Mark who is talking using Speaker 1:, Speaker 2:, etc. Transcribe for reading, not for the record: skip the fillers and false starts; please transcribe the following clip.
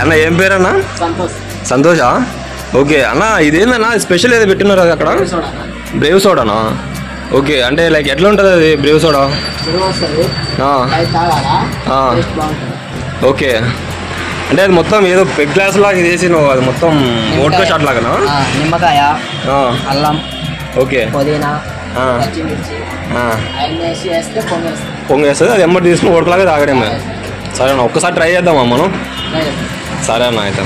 Speaker 1: అన్న ఏం పేరు అన్న? సంతోషా? ఓకే అన్న, ఇదేందన్నా స్పెషల్ ఏదో పెట్టినారు అది అక్కడ? బ్రేవ్ సోడానా? ఓకే, అంటే లైక్ ఎట్లా ఉంటుంది అది బ్రేవ్ సోడా? ఓకే, అంటే అది మొత్తం ఏదో పెగ్ గ్లాస్ లాగా వేసి నువ్వు అది మొత్తం వోడ్కా షాట్ లాగానా?
Speaker 2: నిమ్మకాయ, అల్లం,
Speaker 1: ఓకే,
Speaker 2: పుదీనా,
Speaker 1: పొంగేస్తుంది. అది ఎమ్మటి తీసుకుని వోడ్కలాగా తాగడమే. సరే అన్న, ఒక్కసారి ట్రై చేద్దామా మనం? సరే అన్న అయితే.